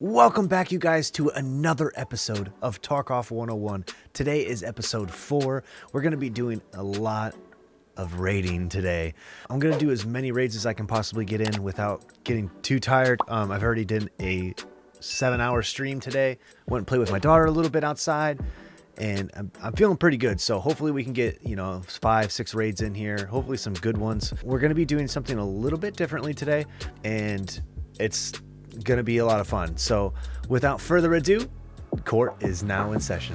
Welcome back, you guys, to another episode of Tarkov 101. Today is episode 4. We're going to be doing a lot of raiding today. I'm going to do as many raids as I can possibly get in without getting too tired. I've already done a 7-hour stream today. Went and played with my daughter a little bit outside, and I'm feeling pretty good. So hopefully we can get, 5-6 raids in here. Hopefully some good ones. We're going to be doing something a little bit differently today, and it's gonna be a lot of fun. So without further ado, court is now in session.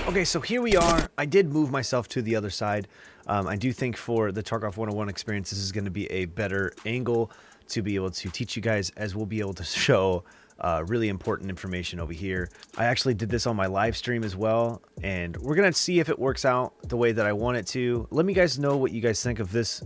Okay, so here we are. I did move myself to the other side. I do think for the Tarkov 101 experience, this is going to be a better angle to be able to teach you guys, as we'll be able to show really important information over here. I actually did this on my live stream as well, and we're gonna see if it works out the way that I want it to. Let me guys know what you guys think of this,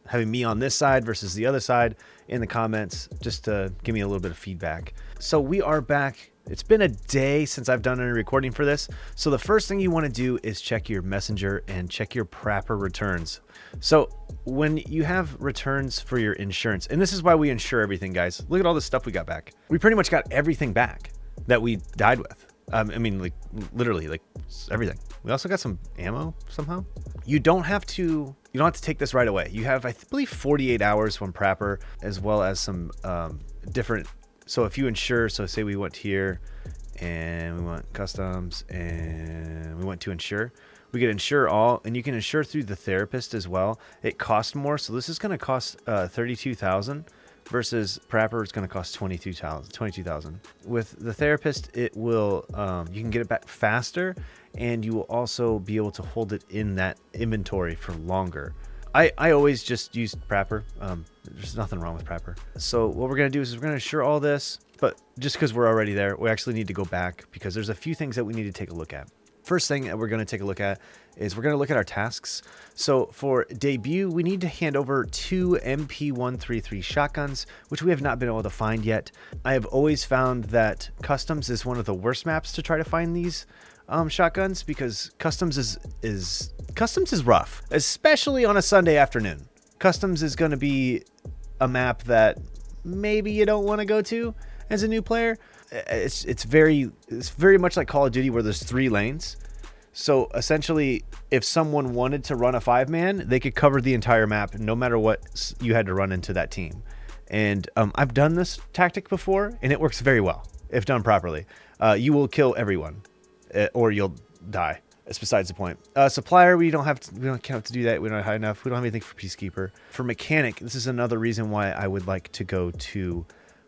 having me on this side versus the other side, in the comments, just to give me a little bit of feedback. So we are back. It's been a day since I've done any recording for this. So the first thing you want to do is check your messenger and check your Prapper returns. So when you have returns for your insurance, and this is why we insure everything, guys. Look at all the stuff we got back. We pretty much got everything back that we died with. Like literally, like everything. We also got some ammo somehow. You don't have to take this right away. You have, I believe, 48 hours from Prapper, as well as some different. So if you insure, so say we went here and we went customs and we went to insure, we could insure all, and you can insure through the therapist as well. It costs more. So this is going to cost 32,000 versus Prapper is going to cost 22,000. With the therapist, it will, you can get it back faster, and you will also be able to hold it in that inventory for longer. I always just use Prapper. There's nothing wrong with Prapper. So what we're going to do is we're going to insure all this, but just because we're already there, we actually need to go back because there's a few things that we need to take a look at. First thing that we're going to take a look at is we're going to look at our tasks. So for debut, we need to hand over 2 MP133 shotguns, which we have not been able to find yet. I have always found that customs is one of the worst maps to try to find these shotguns, because customs is rough, especially on a Sunday afternoon. Customs is going to be a map that maybe you don't want to go to as a new player. It's very much like Call of Duty, where there's 3 lanes. So essentially, if someone wanted to run a 5-man, they could cover the entire map no matter what you had to run into that team. And I've done this tactic before, and it works very well if done properly. You will kill everyone, or you'll die. It's besides the point. Supplier, we don't have to do that. We don't have high enough. We don't have anything for Peacekeeper. For mechanic, this is another reason why I would like to go to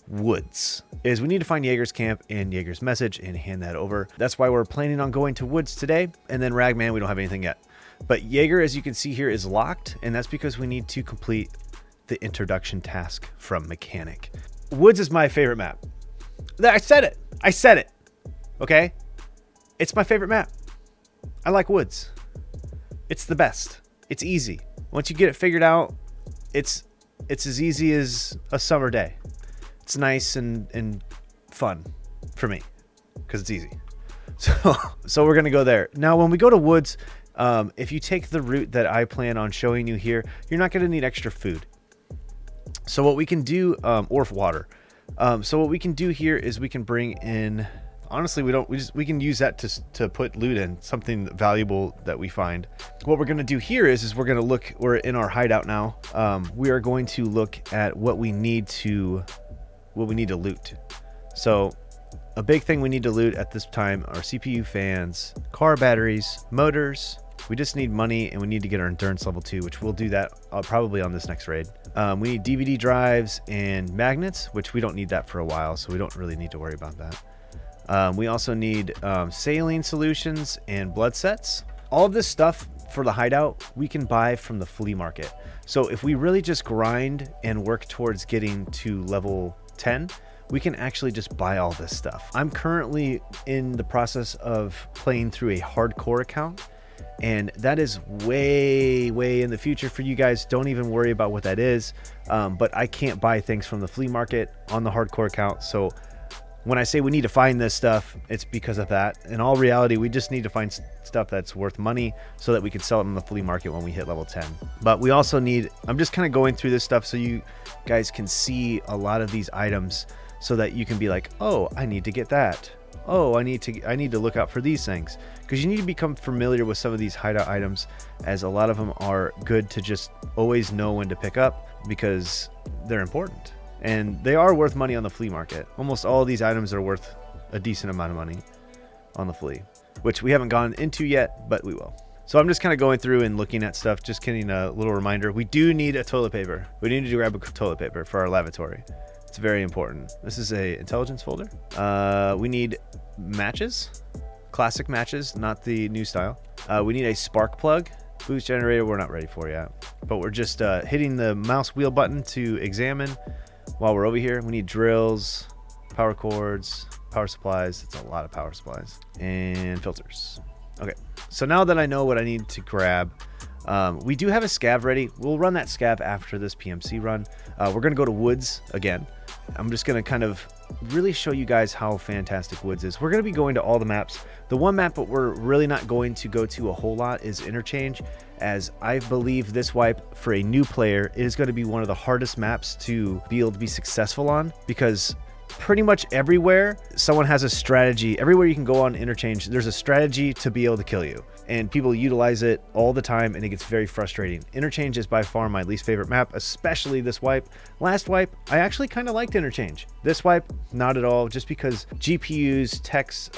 Woods, is we need to find Jaeger's camp and Jaeger's message and hand that over. That's why we're planning on going to Woods today. And then Ragman, we don't have anything yet. But Jaeger, as you can see here, is locked, and that's because we need to complete the introduction task from mechanic. Woods is my favorite map. I said it. Okay? It's my favorite map. I like Woods. It's the best. It's easy. Once you get it figured out, it's as easy as a summer day. It's nice and fun for me because it's easy. So we're going to go there. Now, when we go to Woods, if you take the route that I plan on showing you here, you're not going to need extra food. So what we can do, or water. So what we can do here is we can bring in, honestly, we can use that to put loot in, something valuable that we find. What we're going to do here is we're going to look, we're in our hideout now. We are going to look at what we need to loot. So a big thing we need to loot at this time are CPU fans, car batteries, motors. We just need money, and we need to get our endurance level 2, which we'll do that probably on this next raid. We need DVD drives and magnets, which we don't need that for a while, so we don't really need to worry about that. We also need saline solutions and blood sets. All of this stuff for the hideout we can buy from the flea market. So if we really just grind and work towards getting to level 10, we can actually just buy all this stuff. I'm currently in the process of playing through a hardcore account, and that is way in the future for you guys. Don't even worry about what that is. But I can't buy things from the flea market on the hardcore account, so when I say we need to find this stuff, it's because of that. In all reality, we just need to find stuff that's worth money so that we can sell it in the flea market when we hit level 10. But we also need, I'm just kind of going through this stuff so you guys can see a lot of these items so that you can be like, oh, I need to get that. Oh, I need to look out for these things, because you need to become familiar with some of these hideout items, as a lot of them are good to just always know when to pick up because they're important and they are worth money on the flea market. Almost all of these items are worth a decent amount of money on the flea, which we haven't gone into yet, but we will. So I'm just kind of going through and looking at stuff, just getting a little reminder. We do need a toilet paper. We need to grab a toilet paper for our lavatory. It's very important. This is a intelligence folder. We need matches, classic matches, not the new style. We need a spark plug. Boost generator, we're not ready for yet, but we're just hitting the mouse wheel button to examine while we're over here. We need drills, power cords, power supplies. It's a lot of power supplies, and filters. Okay, so now that I know what I need to grab, we do have a scav ready. We'll run that scav after this PMC run. We're gonna go to woods again. I'm just gonna kind of really show you guys how fantastic woods is. We're gonna be going to all the maps. The one map that we're really not going to go to a whole lot is Interchange, as I believe this wipe for a new player is going to be one of the hardest maps to be able to be successful on, because pretty much everywhere someone has a strategy. Everywhere you can go on Interchange, there's a strategy to be able to kill you, and people utilize it all the time, and it gets very frustrating. Interchange is by far my least favorite map, especially this wipe. Last wipe, I actually kind of liked Interchange. This wipe, not at all, just because GPUs, techs,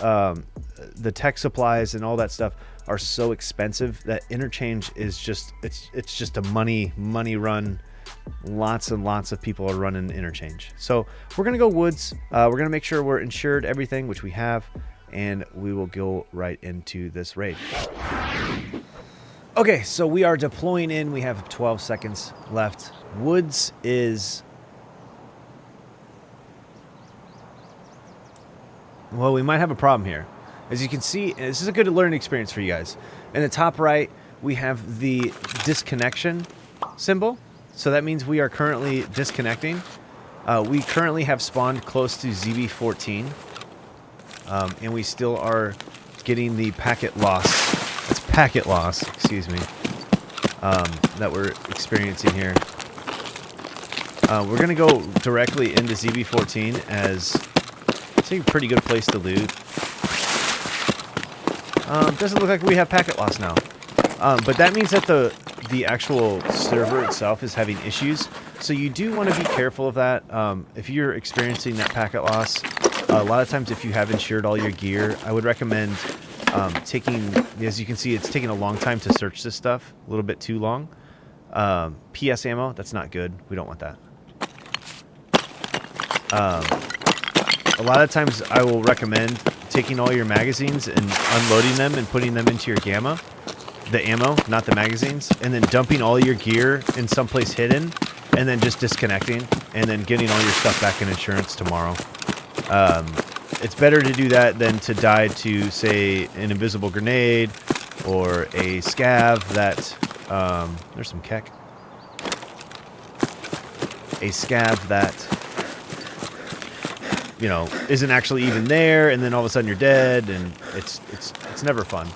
the tech supplies and all that stuff are so expensive that Interchange is just, it's just a money run. Lots and lots of people are running Interchange. So we're gonna go woods. We're gonna make sure we're insured everything, which we have, and we will go right into this raid. Okay, so we are deploying in. We have 12 seconds left. Woods is, well, we might have a problem here. As you can see, this is a good learning experience for you guys. In the top right, we have the disconnection symbol. So that means we are currently disconnecting. We currently have spawned close to ZB14. And we still are getting the packet loss. It's packet loss, excuse me, that we're experiencing here. We're going to go directly into ZB14, as it's a pretty good place to loot. Doesn't look like we have packet loss now. But that means that the actual server itself is having issues. So you do want to be careful of that. If you're experiencing that packet loss, a lot of times if you have insured all your gear, I would recommend taking, as you can see, it's taking a long time to search this stuff, a little bit too long. PS ammo, that's not good. We don't want that. A lot of times I will recommend taking all your magazines and unloading them and putting them into your gamma. The ammo, not the magazines, and then dumping all your gear in someplace hidden, and then just disconnecting, and then getting all your stuff back in insurance tomorrow. It's better to do that than to die to, say, an invisible grenade or a scav that, there's some kek. A scav that, you know, isn't actually even there, and then all of a sudden you're dead, and it's never fun.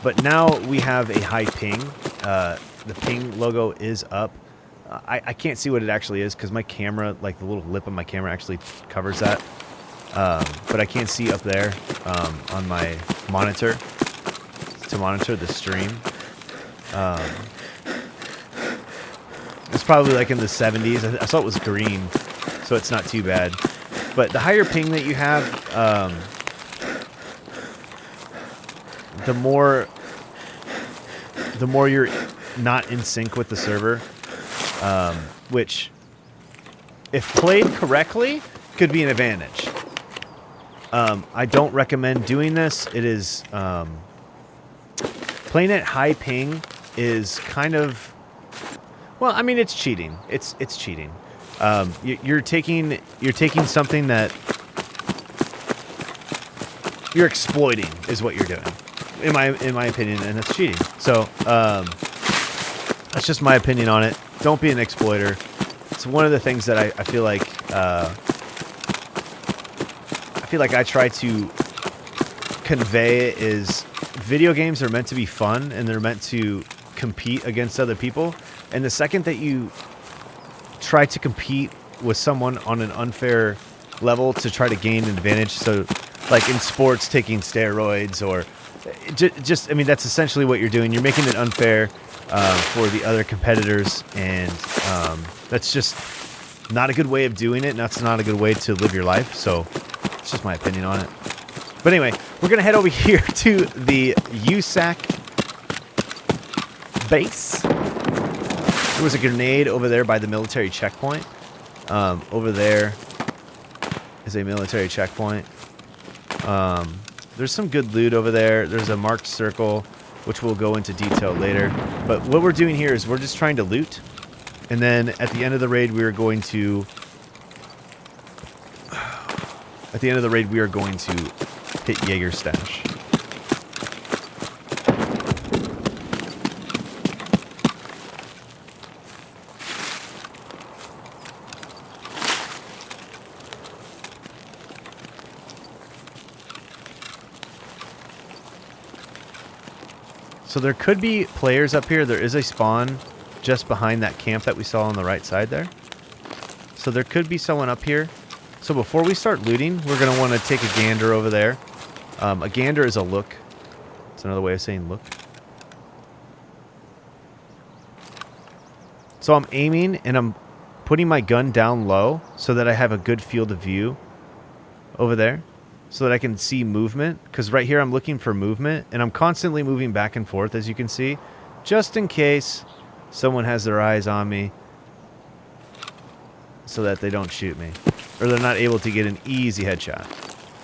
But now we have a high ping. The ping logo is up. I can't see what it actually is because my camera, like the little lip of my camera actually covers that. But I can't see up there on my monitor to monitor the stream. It's probably like in the 70s. I saw it was green, so it's not too bad. But the higher ping that you have, the more you're not in sync with the server, which, if played correctly, could be an advantage. I don't recommend doing this. It is playing at high ping is kind of, well, I mean, it's cheating. It's cheating. You're taking something that you're exploiting is what you're doing, in my opinion, and that's cheating. So that's just my opinion on it. Don't be an exploiter. It's one of the things that I feel like feel like I try to convey is video games are meant to be fun and they're meant to compete against other people. And the second that you try to compete with someone on an unfair level to try to gain an advantage, so like in sports, taking steroids or just, I mean, that's essentially what you're doing. You're making it unfair for the other competitors, and that's just not a good way of doing it, and that's not a good way to live your life. So it's just my opinion on it. But anyway, we're going to head over here to the USAC base. There was a grenade over there by the military checkpoint. Over there is a military checkpoint. There's some good loot over there. There's a marked circle, which we'll go into detail later. But what we're doing here is we're just trying to loot. And then at the end of the raid, we are going to... At the end of the raid, we are going to hit Jaeger stash. So there could be players up here. There is a spawn just behind that camp that we saw on the right side there. So there could be someone up here. So before we start looting, we're going to want to take a gander over there. A gander is a look. It's another way of saying look. So I'm aiming and I'm putting my gun down low so that I have a good field of view over there, so that I can see movement, because right here I'm looking for movement, and I'm constantly moving back and forth, as you can see, just in case someone has their eyes on me so that they don't shoot me, or they're not able to get an easy headshot.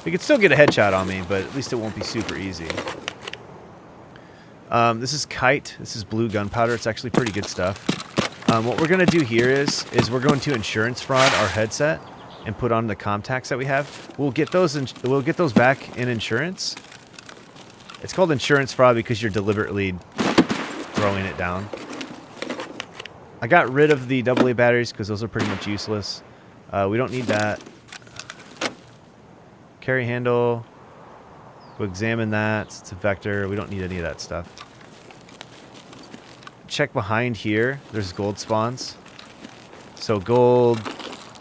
They could still get a headshot on me, but at least it won't be super easy. This is Kite. This is blue gunpowder. It's actually pretty good stuff. What we're going to do here is we're going to insurance fraud our headset and put on the contacts that we have. We'll get those back in insurance. It's called insurance fraud because you're deliberately throwing it down. I got rid of the AA batteries because those are pretty much useless. We don't need that. Carry handle. We'll examine that. It's a vector. We don't need any of that stuff. Check behind here. There's gold spawns. So gold,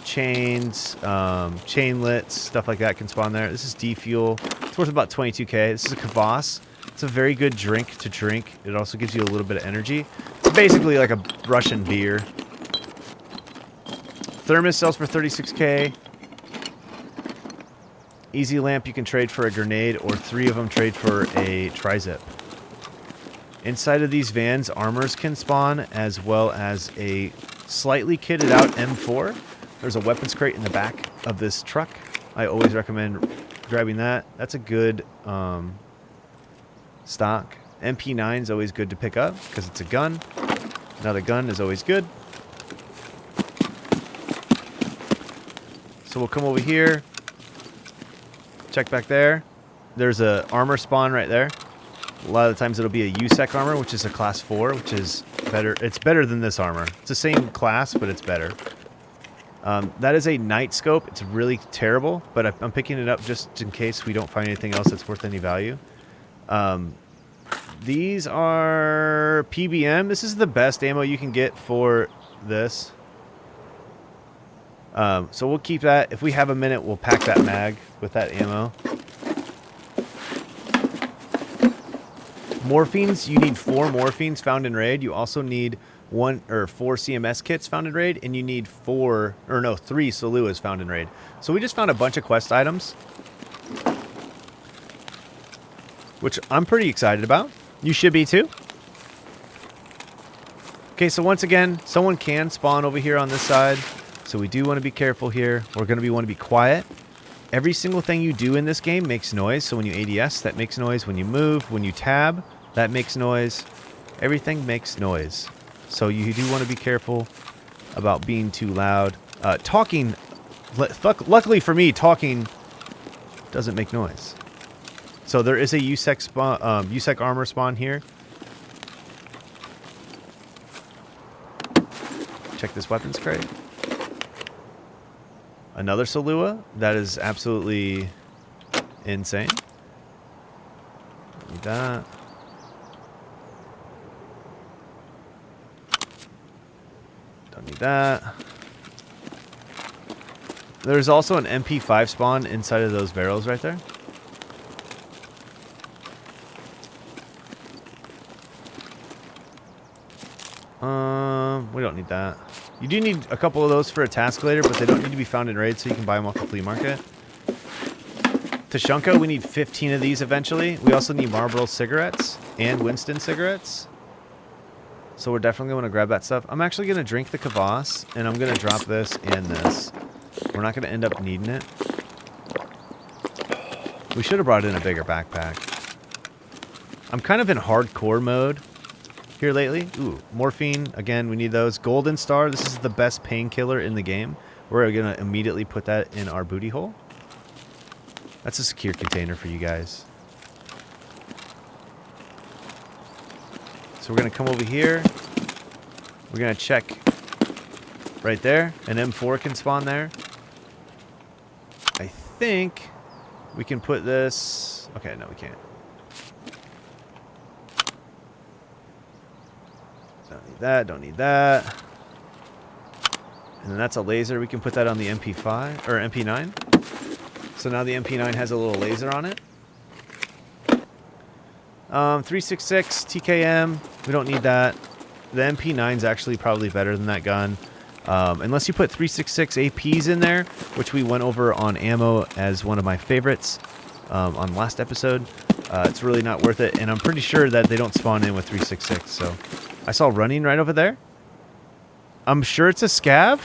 chains, chainlets, stuff like that can spawn there. This is D-Fuel. It's worth about 22k. This is a kvass. It's a very good drink to drink. It also gives you a little bit of energy. It's basically like a Russian beer. Thermos sells for 36k. Easy lamp you can trade for a grenade, or 3 of them trade for a tri-zip. Inside of these vans, armors can spawn, as well as a slightly kitted out M4. There's a weapons crate in the back of this truck. I always recommend grabbing that. That's a good stock. MP9 is always good to pick up because it's a gun. Another gun is always good. So we'll come over here. Check back there. There's a armor spawn right there. A lot of the times it'll be a USEC armor, which is a class 4, which is better. It's better than this armor. It's the same class, but it's better. That is a night scope. It's really terrible, but I'm picking it up just in case we don't find anything else that's worth any value. These are PBM. This is the best ammo you can get for this. So we'll keep that. If we have a minute, we'll pack that mag with that ammo. Morphines, you need 4 morphines found in raid. You also need 4 CMS kits found in raid, and you need 3 Soluas found in raid. So we just found a bunch of quest items, which I'm pretty excited about. You should be too. Okay, so once again, someone can spawn over here on this side, so we do want to be careful here. We're going to want to be quiet. Every single thing you do in this game makes noise. So when you ADS, that makes noise. When you move, when you tab, that makes noise. Everything makes noise. So you do want to be careful about being too loud. Talking, luckily for me, talking doesn't make noise. So there is a USEC armor spawn here. Check this weapons crate. Another Solua. That is absolutely insane. Need that. Don't need that. There's also an MP5 spawn inside of those barrels right there. We don't need that. You do need a couple of those for a task later, but they don't need to be found in raids, so you can buy them off the flea market. Tushonka, we need 15 of these eventually. We also need Marlboro cigarettes and Winston cigarettes. So we're definitely going to grab that stuff. I'm actually going to drink the kvass, and I'm going to drop this and this. We're not going to end up needing it. We should have brought in a bigger backpack. I'm kind of in hardcore mode here lately. Ooh, morphine. Again, we need those. Golden Star. This is the best painkiller in the game. We're going to immediately put that in our booty hole. That's a secure container for you guys. So we're going to come over here. We're going to check right there. An M4 can spawn there. I think we can put this... Okay, no, we can't. Don't need that, don't need that. And then that's a laser. We can put that on the MP5 or MP9. So now the MP9 has a little laser on it. 366 TKM. We don't need that. The MP9 is actually probably better than that gun. Unless you put 366 APs in there, which we went over on ammo as one of my favorites on last episode. It's really not worth it. And I'm pretty sure that they don't spawn in with 366. So I saw running right over there. I'm sure it's a scav,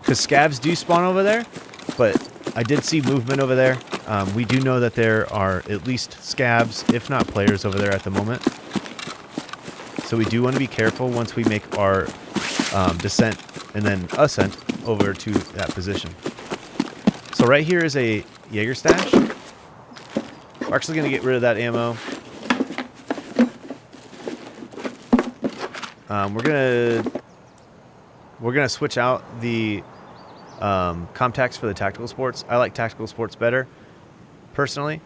because scavs do spawn over there. But I did see movement over there. We do know that there are at least scavs, if not players, over there at the moment. So we do want to be careful once we make our descent and then ascent over to that position. So right here is a Jaeger stash. We're actually going to get rid of that ammo. We're gonna switch out the Comtacs for the tactical sports. I like tactical sports better, personally.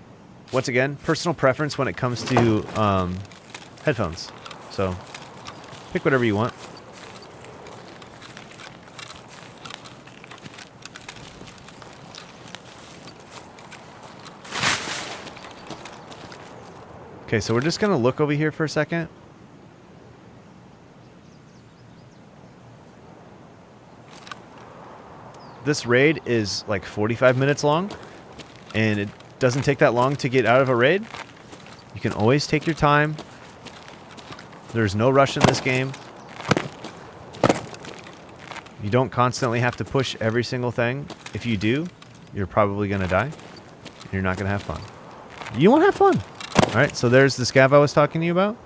Once again, personal preference when it comes to headphones. So pick whatever you want. Okay, so we're just gonna look over here for a second. This raid is like 45 minutes long, and it doesn't take that long to get out of a raid. You can always take your time. There's no rush in this game. You don't constantly have to push every single thing. If you do, you're probably going to die, and you're not going to have fun. You won't have fun. All right, so there's the scav I was talking to you about.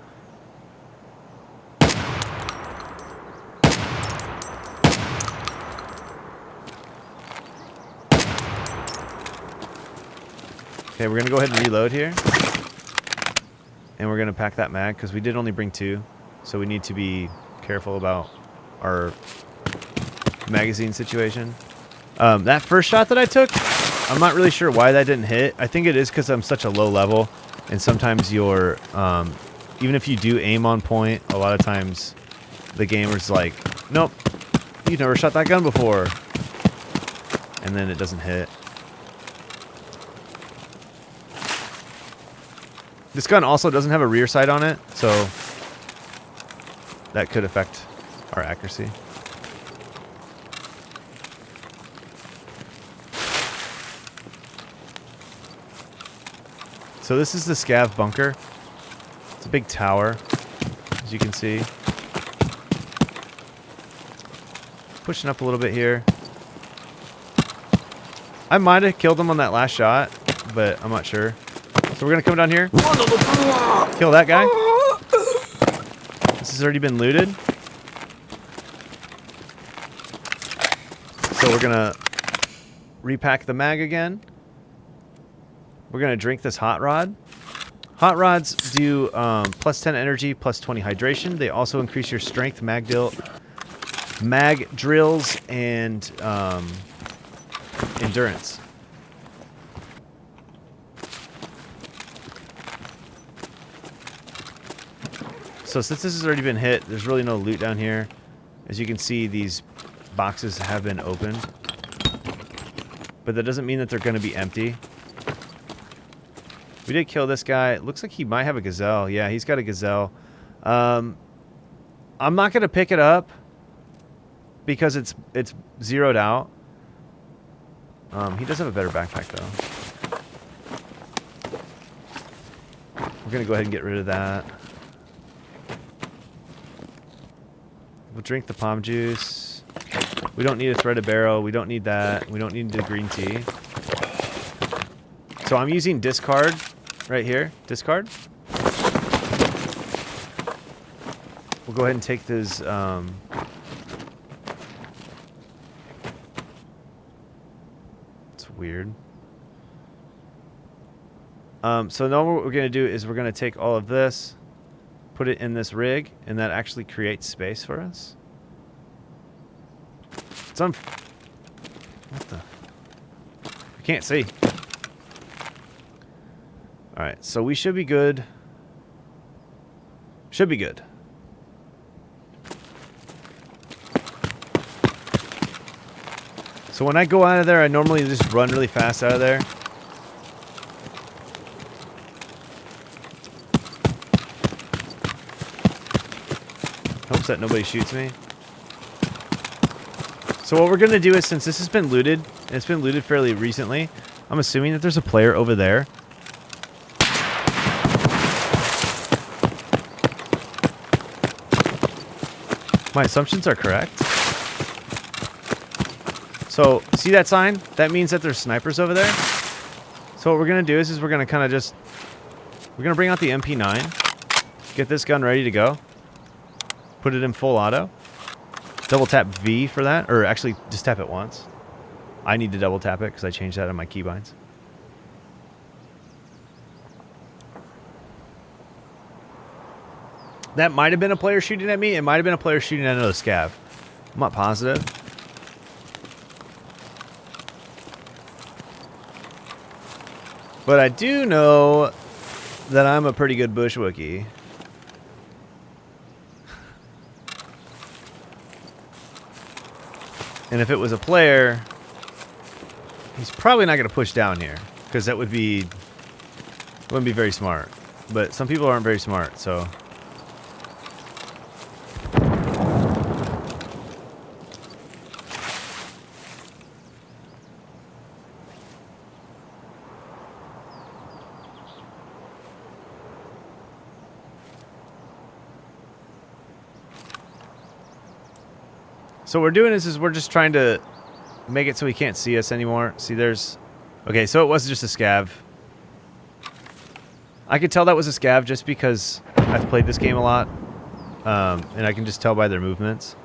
Okay, we're going to go ahead and reload here. And we're going to pack that mag, because we did only bring 2. So we need to be careful about our magazine situation. That first shot that I took, I'm not really sure why that didn't hit. I think it is because I'm such a low level. And sometimes you're, even if you do aim on point, a lot of times the gamer's like, nope, you've never shot that gun before. And then it doesn't hit. This gun also doesn't have a rear sight on it, so that could affect our accuracy. So this is the scav bunker. It's a big tower, as you can see. Pushing up a little bit here. I might have killed him on that last shot, but I'm not sure. So we're going to come down here. Kill that guy. This has already been looted. So we're going to repack the mag again. We're going to drink this hot rod. Hot rods do plus 10 energy, plus 20 hydration. They also increase your strength, mag drills, and endurance. So since this has already been hit, there's really no loot down here. As you can see, these boxes have been opened. But that doesn't mean that they're going to be empty. We did kill this guy. It looks like he might have a gazelle. Yeah, he's got a gazelle. I'm not going to pick it up because it's zeroed out. He does have a better backpack, though. We're going to go ahead and get rid of that. We'll drink the palm juice. We don't need a threaded barrel. We don't need that. We don't need the green tea. So I'm using discard right here. Discard. We'll go ahead and take this. It's weird. So now what we're going to do is we're going to take all of this, put it in this rig, and that actually creates space for us. It's on. What the? I can't see. Alright, so we should be good. Should be good. So when I go out of there, I normally just run really fast out of there. Hopes that nobody shoots me. So what we're going to do is, since this has been looted, and it's been looted fairly recently, I'm assuming that there's a player over there. My assumptions are correct. So, see that sign? That means that there's snipers over there. So what we're going to do is we're going to kind of just... We're going to bring out the MP9. Get this gun ready to go. Put it in full auto. Double tap V for that. Or actually, just tap it once. I need to double tap it because I changed that on my keybinds. That might have been a player shooting at me. It might have been a player shooting at another scav. I'm not positive. But I do know that I'm a pretty good bush Wookiee. And if it was a player, he's probably not going to push down here. Because that wouldn't be very smart. But some people aren't very smart, so... So what we're doing is we're just trying to make it so he can't see us anymore. See, there's... Okay, so it was just a scav. I could tell that was a scav just because I've played this game a lot. And I can just tell by their movements.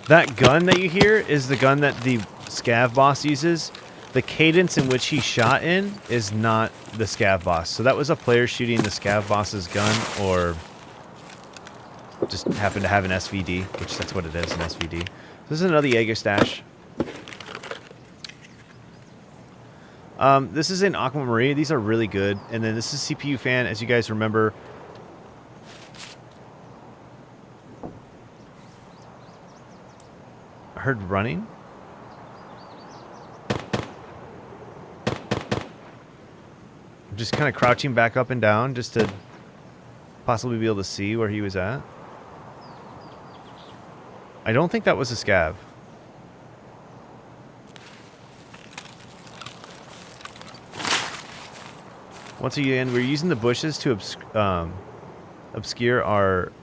That gun that you hear is the gun that the scav boss uses. The cadence in which he shot in is not the scav boss. So that was a player shooting the scav boss's gun, or just happened to have an SVD, which that's what it is, an SVD. This is another Jaeger stash. This is in Aquamarine. These are really good. And then this is CPU fan, as you guys remember. I heard running. I'm just kind of crouching back up and down just to possibly be able to see where he was at. I don't think that was a scav. Once again, we're using the bushes to obscure our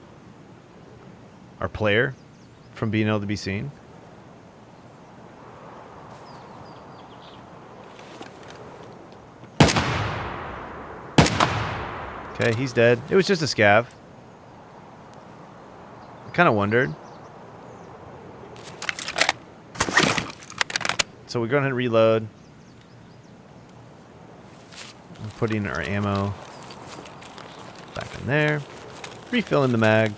player from being able to be seen. Okay, he's dead. It was just a scav. I kind of wondered. So we go ahead and reload. I'm putting our ammo back in there. refilling the mag.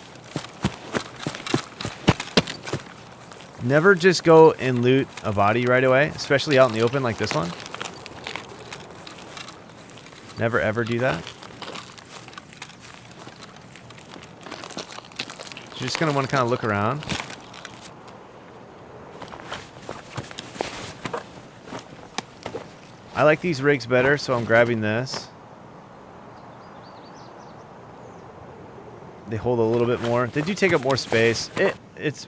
Never just go and loot a body right away, especially out in the open like this one. Never ever do that. You're just going to want to kind of look around. I like these rigs better, so I'm grabbing this. They hold a little bit more. They do take up more space. It's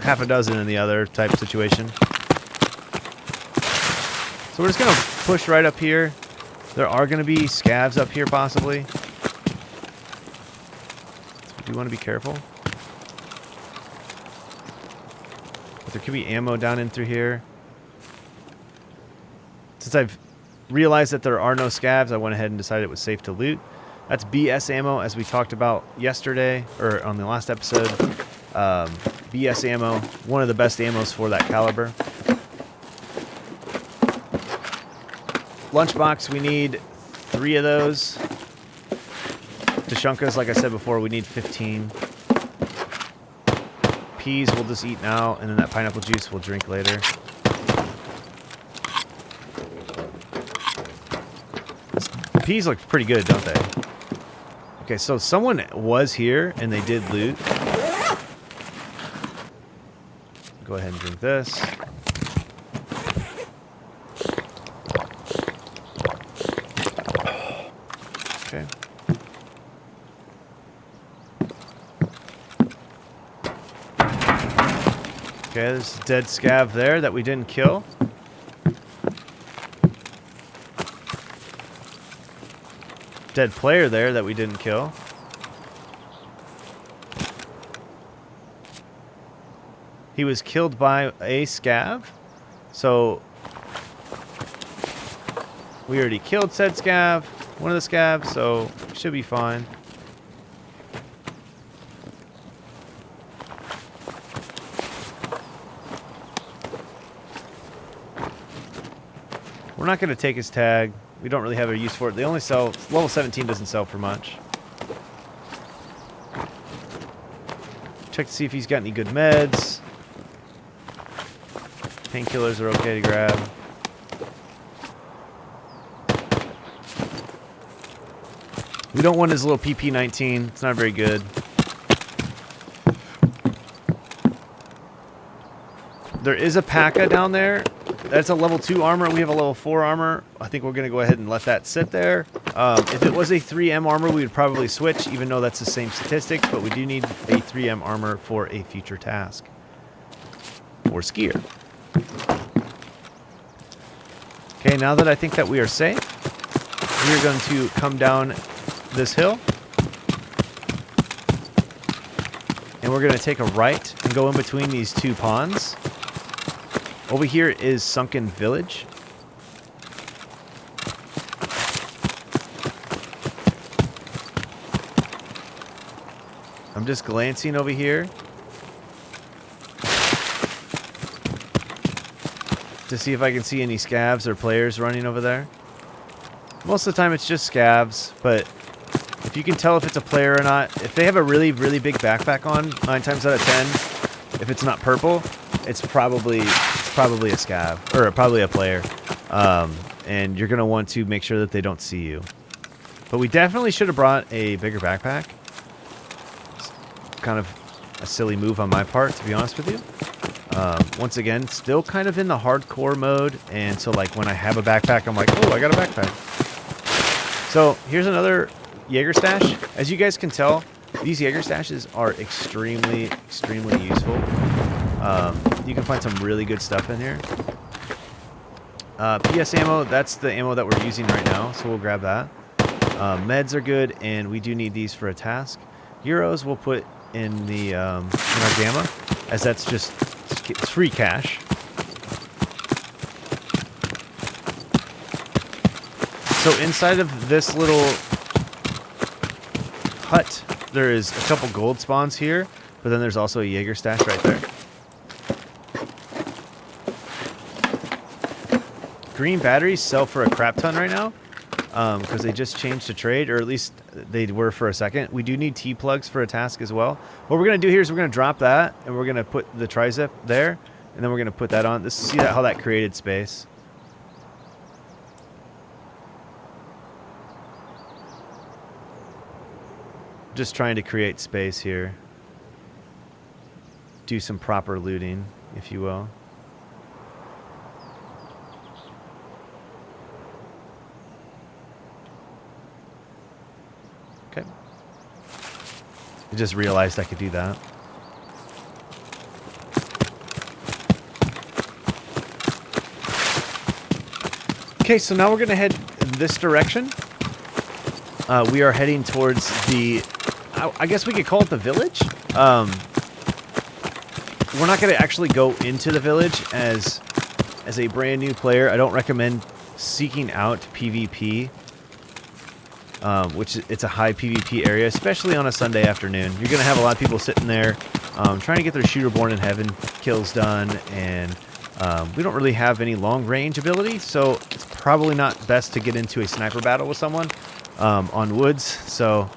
half a dozen in the other type situation. So we're just going to push right up here. There are going to be scavs up here possibly. So we do want to be careful. But there could be ammo down in through here. Since I've realized that there are no scavs, I went ahead and decided it was safe to loot. That's BS ammo, as we talked about yesterday, or on the last episode. BS ammo, one of the best ammos for that caliber. Lunchbox, we need 3 of those. Tushunkas, like I said before, we need 15. Peas we'll just eat now, and then that pineapple juice we'll drink later. Peas look pretty good, don't they? Okay, so someone was here, and they did loot. Go ahead and drink this. Okay. Okay, there's a dead scav there that we didn't kill. Dead player there that we didn't kill. He was killed by a scav. So we already killed said scav, one of the scavs, so should be fine. We're not going to take his tag. We don't really have a use for it. They only sell, level 17 doesn't sell for much. Check to see if he's got any good meds. Painkillers are okay to grab. We don't want his little PP-19. It's not very good. There is a P.A.K.A. down there. That's a level 2 armor. We have a level 4 armor. I think we're going to go ahead and let that sit there. If it was a 3M armor, we would probably switch, even though that's the same statistics, but we do need a 3M armor for a future task. Or skier. Okay, now that I think that we are safe, we are going to come down this hill. And we're going to take a right and go in between these 2 ponds. Over here is Sunken Village. I'm just glancing over here to see if I can see any scavs or players running over there. Most of the time it's just scavs, but if you can tell if it's a player or not, if they have a really, really big backpack on, 9 times out of 10, if it's not purple, it's probably a scav, or probably a player. And you're going to want to make sure that they don't see you. But we definitely should have brought a bigger backpack. It's kind of a silly move on my part, to be honest with you. Once again, still kind of in the hardcore mode. And so like when I have a backpack, I'm like, oh, I got a backpack. So here's another Jaeger stash. As you guys can tell, these Jaeger stashes are extremely, extremely useful. You can find some really good stuff in here. PS ammo, that's the ammo that we're using right now, so we'll grab that. Meds are good, and we do need these for a task. Euros we'll put in the in our gamma, as that's just it's free cash. So inside of this little hut, there is a couple gold spawns here, but then there's also a Jaeger stash right there. Green batteries sell for a crap ton right now. because they just changed to trade, or at least they were for a second. We do need T-plugs for a task as well. What we're going to do here is we're going to drop that, and we're going to put the trizip there, and then we're going to put that on. See how that created space. Just trying to create space here. Do some proper looting, if you will. Okay. I just realized I could do that. Okay, so now we're going to head in this direction. We are heading towards the... I guess we could call it the village. We're not going to actually go into the village as a brand new player. I don't recommend seeking out PvP, which it's a high PvP area, especially on a Sunday afternoon. You're going to have a lot of people sitting there trying to get their Shooter Born in Heaven kills done, and we don't really have any long range ability, so it's probably not best to get into a sniper battle with someone on woods. So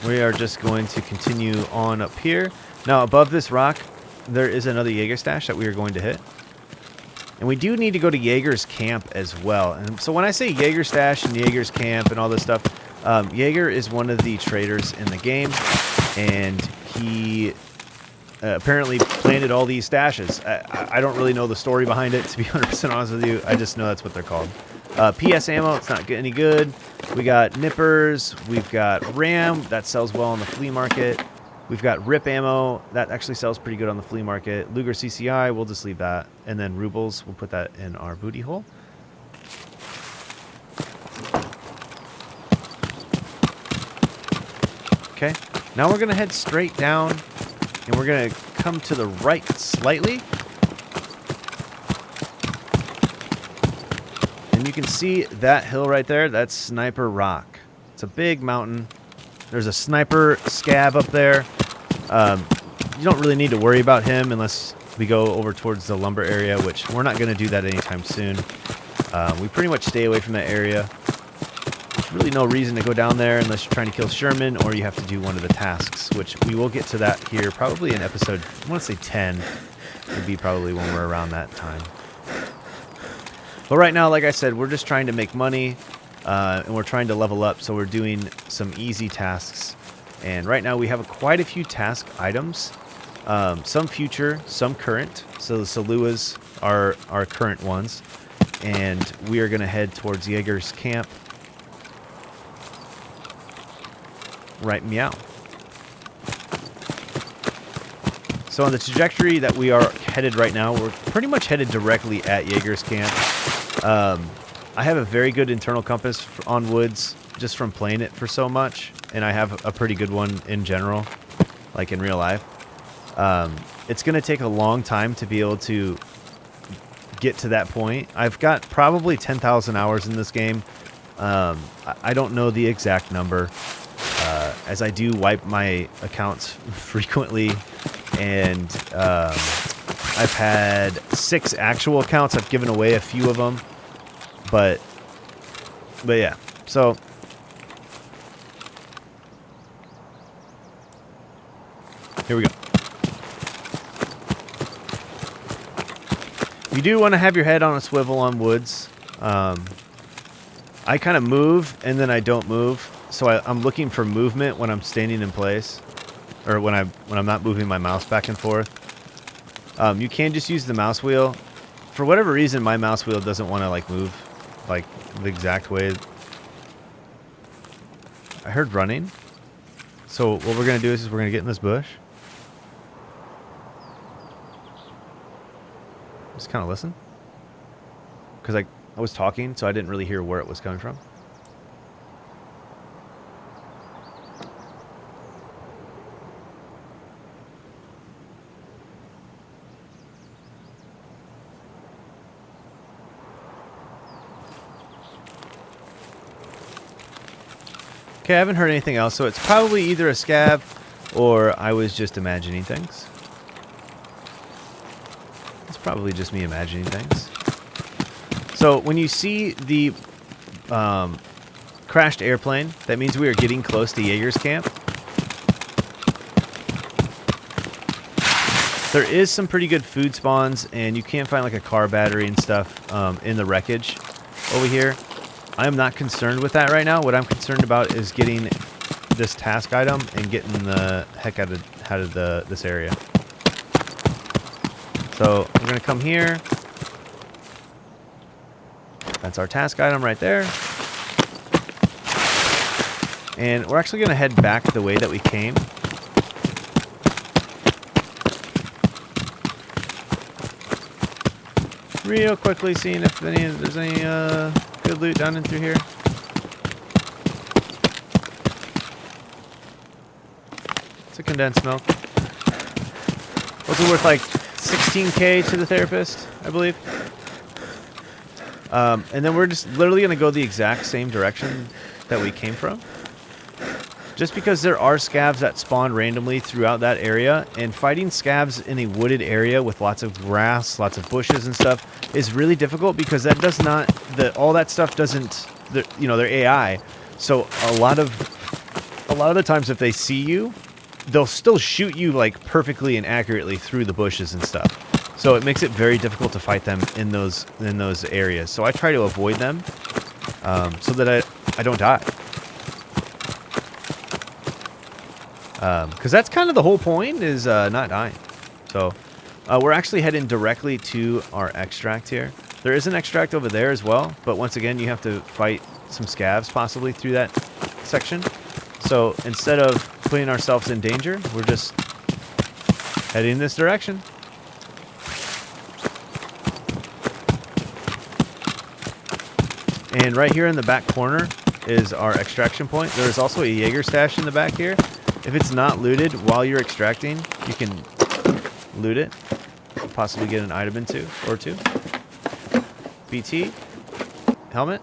we are just going to continue on up here. Now, above this rock, there is another Jaeger stash that we are going to hit. And we do need to go to Jaeger's camp as well. And so when I say Jaeger stash and Jaeger's camp and all this stuff, Jaeger is one of the traders in the game. And he apparently planted all these stashes. I don't really know the story behind it, to be 100% honest with you. I just know that's what they're called. PS ammo, it's not any good. We got nippers. We've got RAM. That sells well on the flea market. We've got RIP ammo. That actually sells pretty good on the flea market. Luger CCI, we'll just leave that. And then rubles, we'll put that in our booty hole. Okay, now we're going to head straight down, and we're going to come to the right slightly. And you can see that hill right there. That's Sniper Rock. It's a big mountain. There's a sniper scab up there. You don't really need to worry about him unless we go over towards the lumber area, which we're not going to do that anytime soon. We pretty much stay away from that area. There's really no reason to go down there unless you're trying to kill Sherman or you have to do one of the tasks, which we will get to that here probably in episode, I want to say 10 would be probably when we're around that time. But right now, like I said, we're just trying to make money, and we're trying to level up, so we're doing some easy tasks. And right now we have quite a few task items, some future, some current. So the Saluas are our current ones, and we are going to head towards Jaeger's camp. Right, meow. So on the trajectory that we are headed right now, we're pretty much headed directly at Jaeger's camp. I have a very good internal compass on woods just from playing it for so much, and I have a pretty good one in general, like in real life. It's going to take a long time to be able to get to that point. I've got probably 10,000 hours in this game. I don't know the exact number, as I do wipe my accounts frequently, and I've had 6 actual accounts. I've given away a few of them, but yeah. So here we go. You do want to have your head on a swivel on woods. I kind of move and then I don't move, so I'm looking for movement when I'm standing in place, or when I'm not moving my mouse back and forth. You can just use the mouse wheel. For whatever reason, my mouse wheel doesn't want to like move like the exact way. I heard running. So what we're gonna do is we're gonna get in this bush. Just kind of listen, because I was talking, so I didn't really hear where it was coming from. Okay, I haven't heard anything else, so it's probably either a scab or I was just imagining things. probably just me imagining things. So when you see the crashed airplane, that means we are getting close to Jaeger's camp. There is some pretty good food spawns, and you can find like a car battery and stuff in the wreckage over here. I am not concerned with that right now. What I'm concerned about is getting this task item and getting the heck out of this area. So we're gonna come here. That's our task item right there. And we're actually gonna head back the way that we came. Real quickly seeing if there's any good loot down in through here. It's a condensed milk. Was it worth like 16K to the therapist, I believe? And then we're just literally going to go the exact same direction that we came from. Just because there are scavs that spawn randomly throughout that area, and fighting scavs in a wooded area with lots of grass, lots of bushes and stuff is really difficult because that does not, all that stuff doesn't, you know, they're AI. So a lot of the times if they see you, they'll still shoot you like perfectly and accurately through the bushes and stuff. So it makes it very difficult to fight them in those areas. So I try to avoid them so that I don't die. Because that's kind of the whole point, is not dying. So we're actually heading directly to our extract here. There is an extract over there as well, but once again, you have to fight some scavs possibly through that section. So instead of putting ourselves in danger, we're just heading in this direction. And right here in the back corner is our extraction point. There's also a Jaeger stash in the back here. If it's not looted while you're extracting, you can loot it. Possibly get an item into or two. BT. Helmet.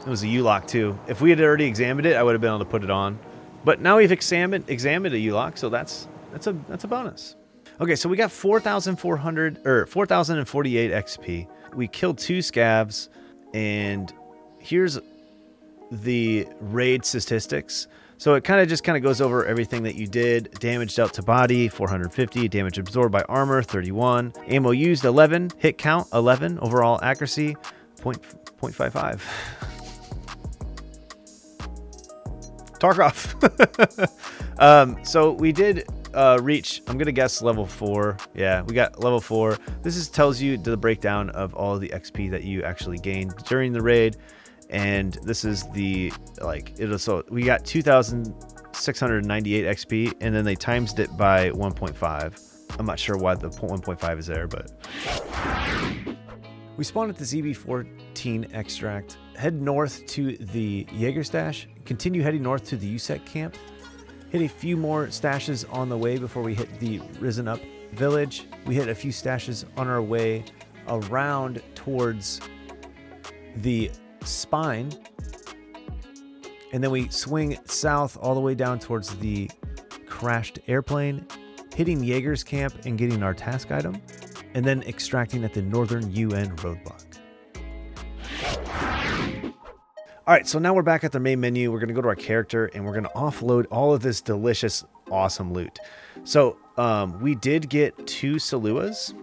It was a U-lock too. If we had already examined it, I would have been able to put it on. But now we've examined a U-lock, so that's a bonus. Okay, so we got 4,400 or 4,048 XP. We killed 2 scavs, and here's the raid statistics. So it kind of goes over everything that you did. Damage dealt to body, 450. Damage absorbed by armor, 31. Ammo used, 11. Hit count, 11. Overall accuracy, 0.55. Tarkov. So we did reach, I'm going to guess level 4. Yeah, we got level 4. This tells you the breakdown of all of the XP that you actually gained during the raid. And this is the, so we got 2,698 XP, and then they times it by 1.5. I'm not sure why the 1.5 is there, but. We spawned at the ZB14 extract, head north to the Jaeger stash, continue heading north to the USEC camp, hit a few more stashes on the way before we hit the Risen Up village. We hit a few stashes on our way around towards the spine, and then we swing south all the way down towards the crashed airplane, hitting Jaeger's camp and getting our task item, and then extracting at the northern UN roadblock. All right, so now we're back at the main menu. We're going to go to our character, and we're going to offload all of this delicious, awesome loot. So we did get 2 Saluas,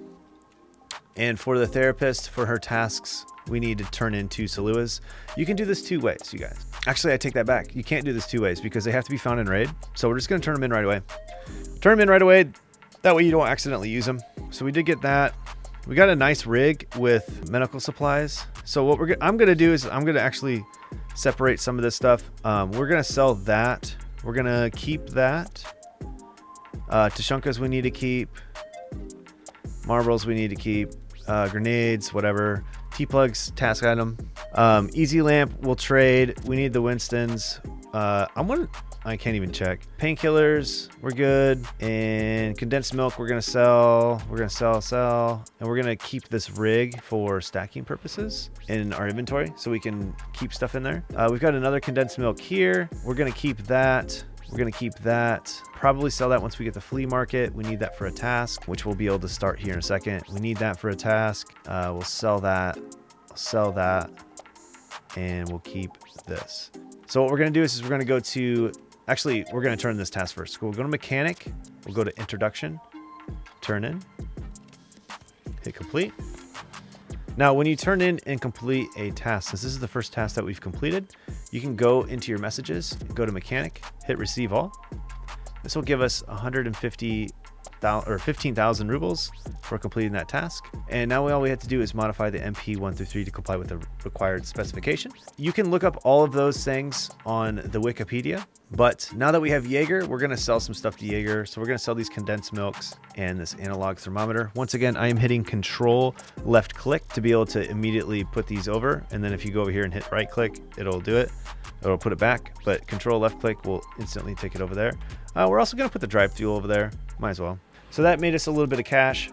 and for the therapist, for her tasks, we need to turn in 2 Saluas. You can do this 2 ways, you guys. Actually, I take that back. You can't do this 2 ways because they have to be found in raid. So we're just going to turn them in right away. Turn them in right away. That way you don't accidentally use them. So we did get that. We got a nice rig with medical supplies. So what I'm going to do is I'm going to actually separate some of this stuff. We're going to sell that. We're going to keep that. Tashunkas we need to keep. Marbles we need to keep. Grenades, whatever. T-plugs, task item. Easy lamp, we'll trade. We need the Winstons. I can't even check. Painkillers, we're good. And condensed milk, we're gonna sell. We're gonna sell. And we're gonna keep this rig for stacking purposes in our inventory so we can keep stuff in there. We've got another condensed milk here. We're gonna keep that. We're going to keep that. Probably sell that once we get the flea market. We need that for a task, which we'll be able to start here in a second. We need that for a task. We'll sell that. Sell that. And we'll keep this. So what we're going to do is we're going to go to... Actually, we're going to turn this task first. So we'll go to mechanic. We'll go to introduction. Turn in. Hit complete. Now, when you turn in and complete a task, since this is the first task that we've completed, you can go into your messages, go to mechanic, hit receive all. This will give us 15,000 rubles for completing that task. And now all we have to do is modify the MP 1 through 3 to comply with the required specification. You can look up all of those things on the Wikipedia, but now that we have Jaeger, we're going to sell some stuff to Jaeger. So we're going to sell these condensed milks and this analog thermometer. Once again, I am hitting control left click to be able to immediately put these over. And then if you go over here and hit right click, it'll do it. It'll put it back, but control left click will instantly take it over there. We're also going to put the drive fuel over there. Might as well. So that made us a little bit of cash.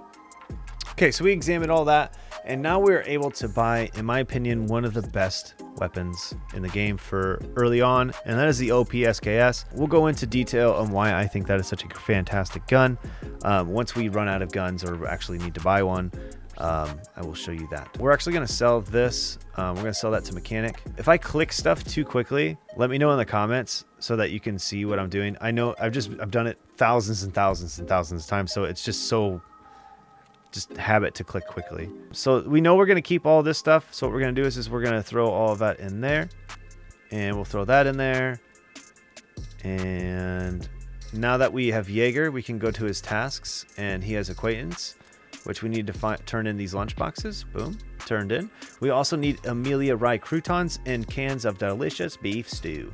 Okay, so we examined all that, and now we're able to buy, in my opinion, one of the best weapons in the game for early on, and that is the OP SKS. We'll go into detail on why I think that is such a fantastic gun. Once we run out of guns or actually need to buy one, I will show you that. We're actually going to sell this. We're going to sell that to mechanic. If I click stuff too quickly, let me know in the comments so that you can see what I'm doing. I know I've done it thousands and thousands and thousands of times, so it's just habit to click quickly. So we know we're going to keep all this stuff. So what we're going to do is we're going to throw all of that in there, and we'll throw that in there. And now that we have Jaeger, we can go to his tasks, and he has acquaintance, which we need to turn in these lunch boxes. Boom, turned in. We also need Amelia Rye croutons and cans of delicious beef stew.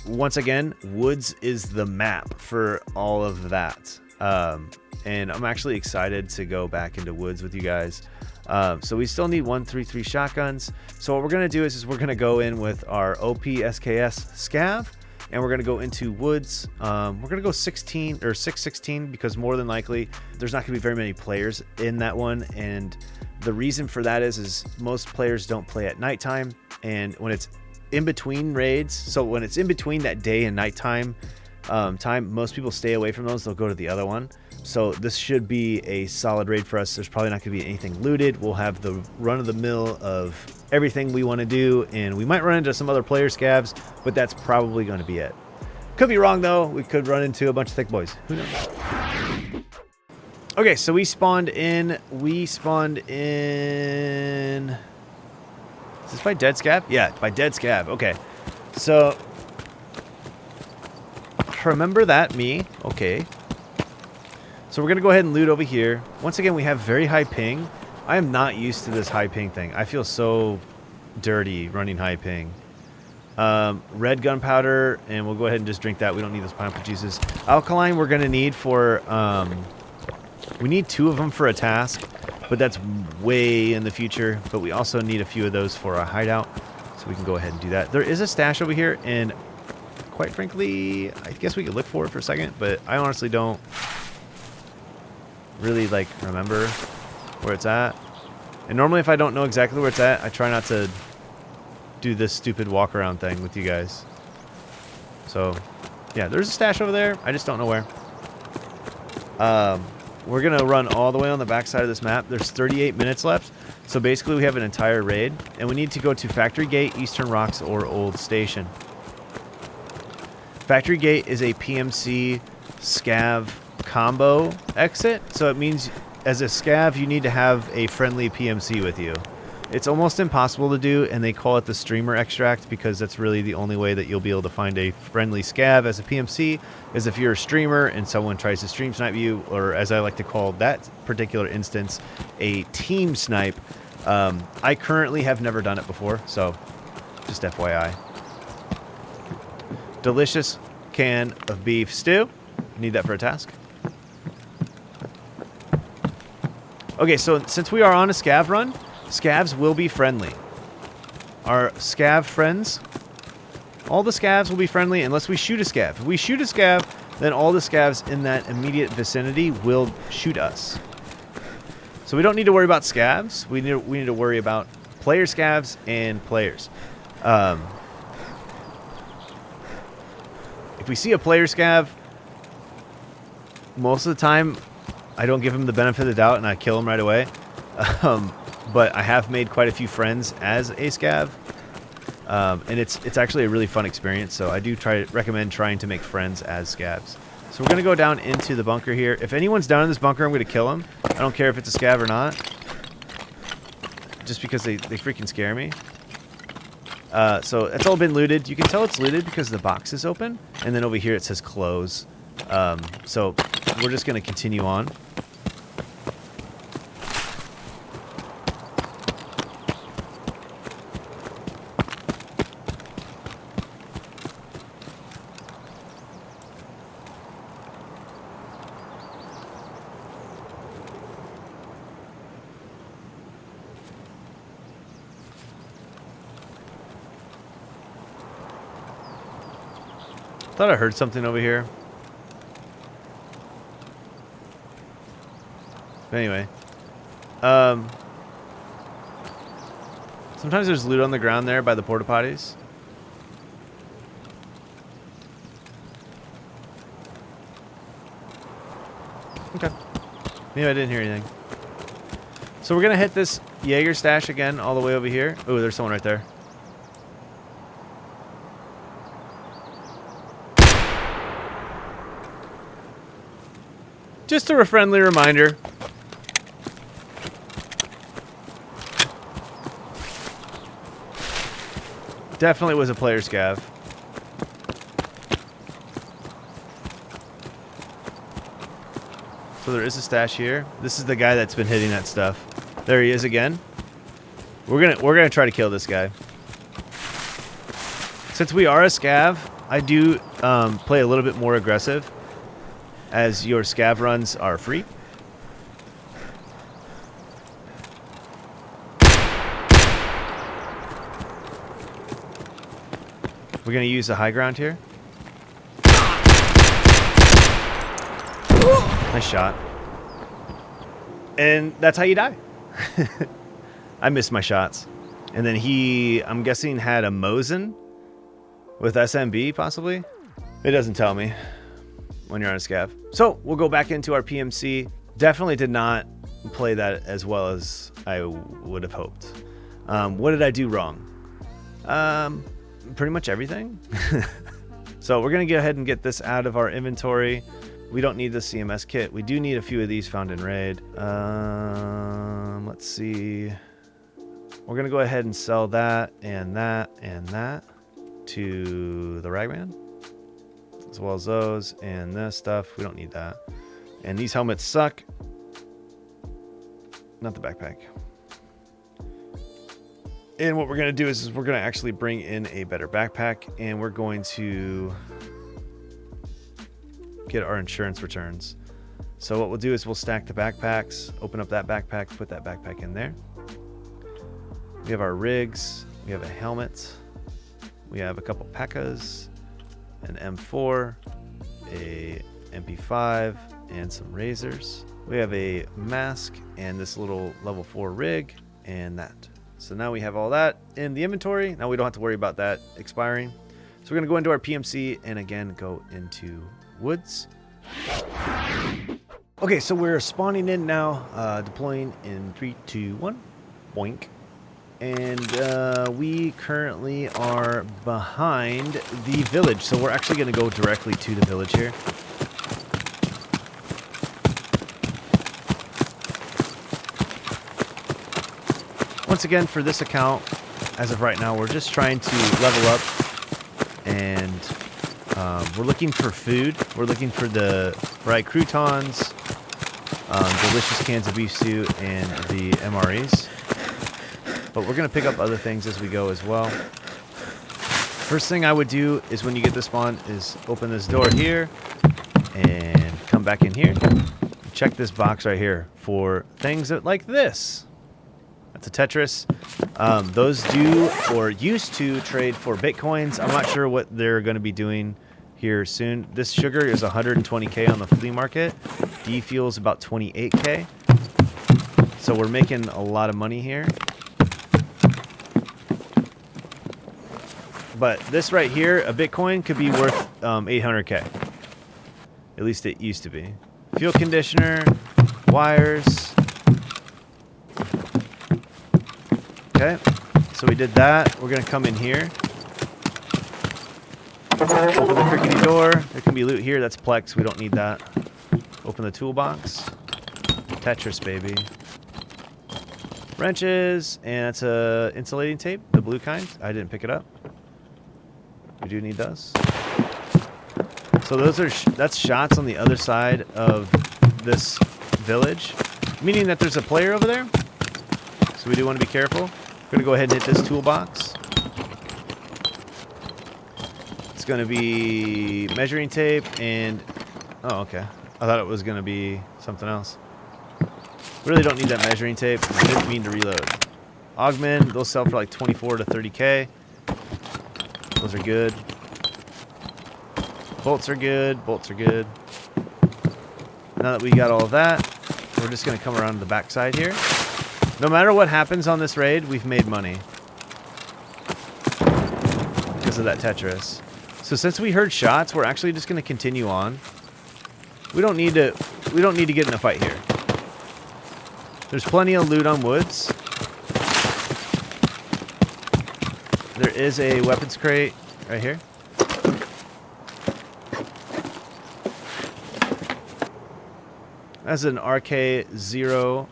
Once again, Woods is the map for all of that. And I'm actually excited to go back into Woods with you guys. So we still need 133 shotguns. So what we're going to do is we're going to go in with our OP SKS scav, and we're going to go into Woods. We're going to go 16 or 616 because more than likely there's not going to be very many players in that one. And the reason for that is most players don't play at nighttime, and when it's in between raids, so when it's in between that day and nighttime time, most people stay away from those. They'll go to the other one. So this should be a solid raid for us. There's probably not going to be anything looted. We'll have the run-of-the-mill of everything we want to do, and we might run into some other player scavs, but that's probably going to be it. Could be wrong, though. We could run into a bunch of thick boys. Who knows? Okay, so we spawned in. Is this by dead scav? Yeah, by dead scav. Okay. So remember that, me. Okay. So we're going to go ahead and loot over here. Once again, we have very high ping. I am not used to this high ping thing. I feel so dirty running high ping. Red gunpowder, and we'll go ahead and just drink that. We don't need those pineapple juices. Alkaline we're going to need for... we need 2 of them for a task, but that's way in the future. But we also need a few of those for a hideout, so we can go ahead and do that. There is a stash over here, and quite frankly, I guess we could look for it for a second, but I honestly don't really remember where it's at. And normally if I don't know exactly where it's at, I try not to do this stupid walk around thing with you guys. So yeah, there's a stash over there. I just don't know where. We're gonna run all the way on the back side of this map. There's 38 minutes left, so basically we have an entire raid, and we need to go to Factory Gate, Eastern Rocks, or Old Station. Factory Gate is a PMC scav combo exit, so it means as a scav you need to have a friendly PMC with you. It's almost impossible to do, and they call it the streamer extract because that's really the only way that you'll be able to find a friendly scav as a PMC, is if you're a streamer and someone tries to stream snipe you, or as I like to call that particular instance, a team snipe. I currently have never done it before, so just FYI. Delicious can of beef stew. Need that for a task. Okay, so since we are on a scav run, scavs will be friendly. Our scav friends, all the scavs will be friendly unless we shoot a scav. If we shoot a scav, then all the scavs in that immediate vicinity will shoot us. So we don't need to worry about scavs. We need to worry about player scavs and players. If if we see a player scav, most of the time I don't give him the benefit of the doubt and I kill him right away. But I have made quite a few friends as a scav, and it's actually a really fun experience. So I do recommend trying to make friends as scavs. So we're gonna go down into the bunker here. If anyone's down in this bunker, I'm gonna kill him. I don't care if it's a scav or not, just because they freaking scare me. So it's all been looted. You can tell it's looted because the box is open, and then over here it says close. So we're just gonna continue on. Thought I heard something over here. But anyway. Sometimes there's loot on the ground there by the porta potties. Okay. Maybe I didn't hear anything. So we're going to hit this Jaeger stash again all the way over here. Oh, there's someone right there. Just a friendly reminder. Definitely was a player scav. So there is a stash here. This is the guy that's been hitting that stuff. There he is again. We're gonna try to kill this guy. Since we are a scav, I do play a little bit more aggressive, as your scav runs are free. We're going to use the high ground here. Nice shot. And that's how you die. I missed my shots. And then he, I'm guessing, had a Mosin with SMB, possibly. It doesn't tell me when you're on a scav. So we'll go back into our PMC. Definitely did not play that as well as I would have hoped. What did I do wrong? Pretty much everything. So we're going to go ahead and get this out of our inventory. We don't need the CMS kit. We do need a few of these found in raid. Let's see. We're going to go ahead and sell that and that and that to the ragman, as well as those and this stuff. We don't need that. And these helmets suck. Not the backpack. And what we're going to do is we're going to actually bring in a better backpack, and we're going to get our insurance returns. So what we'll do is we'll stack the backpacks, open up that backpack, put that backpack in there. We have our rigs. We have a helmet. We have a couple P.E.K.K.A.s, an M4, a MP5, and some razors. We have a mask and this little level 4 rig and that. So now we have all that in the inventory. Now we don't have to worry about that expiring. So we're going to go into our PMC and again go into woods. Okay, so we're spawning in now, deploying in 3, 2, 1, boink. And we currently are behind the village. So we're actually going to go directly to the village here. Once again, for this account, as of right now, we're just trying to level up, and we're looking for food. We're looking for the fried croutons, delicious cans of beef stew, and the MREs. But we're going to pick up other things as we go as well. First thing I would do is when you get the spawn is open this door here and come back in here. Check this box right here for things that, like this. That's a Tetris. Those do or used to trade for Bitcoins. I'm not sure what they're going to be doing here soon. This sugar is 120K on the flea market. D-fuel is about 28K. So we're making a lot of money here. But this right here, a Bitcoin, could be worth 800K. At least it used to be. Fuel conditioner, wires. Okay, so we did that. We're gonna come in here. Open the crickety door. There can be loot here. That's Plex. We don't need that. Open the toolbox. Tetris, baby. Wrenches, and it's a insulating tape, the blue kind. I didn't pick it up. We do need those. So those are that's shots on the other side of this village, meaning that there's a player over there. So we do want to be careful. We're gonna go ahead and hit this toolbox. It's gonna be measuring tape and oh, okay. I thought it was gonna be something else. Really don't need that measuring tape. I didn't mean to reload. Augment, those sell for like 24 to 30K. Those are good. Bolts are good. Bolts are good. Now that we got all of that, we're just going to come around to the back side here. No matter what happens on this raid, we've made money. Because of that Tetris. So since we heard shots, we're actually just going to continue on. We don't need to get in a fight here. There's plenty of loot on woods. There is a weapons crate right here. That's an RK0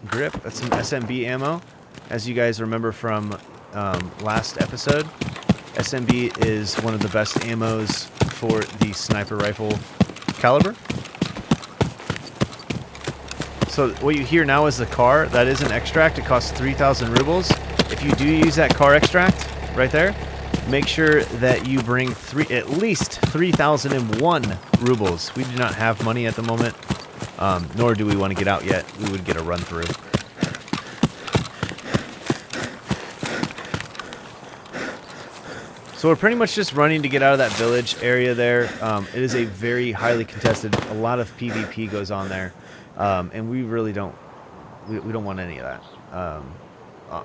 grip. That's some SMB ammo. As you guys remember from last episode, SMB is one of the best ammos for the sniper rifle caliber. So what you hear now is the car. That is an extract. It costs 3,000 rubles. If you do use that car extract right there, make sure that you bring at least 3,001 rubles. We do not have money at the moment, nor do we want to get out yet. We would get a run through. So we're pretty much just running to get out of that village area there. It is a very highly contested. A lot of PvP goes on there. And we really don't, we don't want any of that.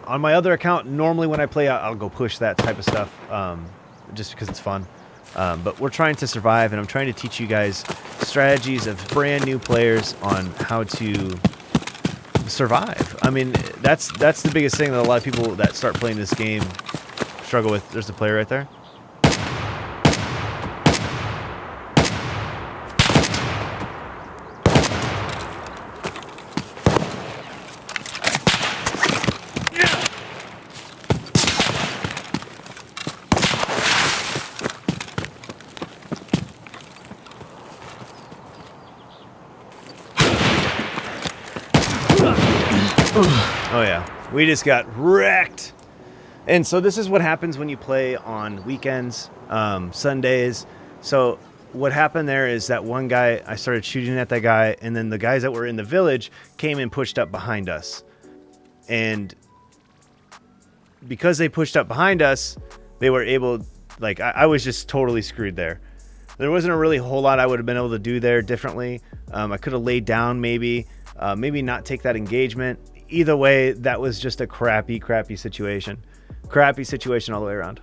On my other account, normally when I play, I'll go push that type of stuff, just because it's fun. But we're trying to survive, and I'm trying to teach you guys strategies of brand new players on how to survive. I mean, that's the biggest thing that a lot of people that start playing this game struggle with. There's a player right there. Oh yeah, we just got wrecked. And so this is what happens when you play on weekends, Sundays. So what happened there is that one guy, I started shooting at that guy, and then the guys that were in the village came and pushed up behind us. And because they pushed up behind us, they were able, like, I was just totally screwed there. There wasn't a really whole lot I would have been able to do there differently. I could have laid down maybe not take that engagement. Either way, that was just a crappy situation. Crappy situation all the way around.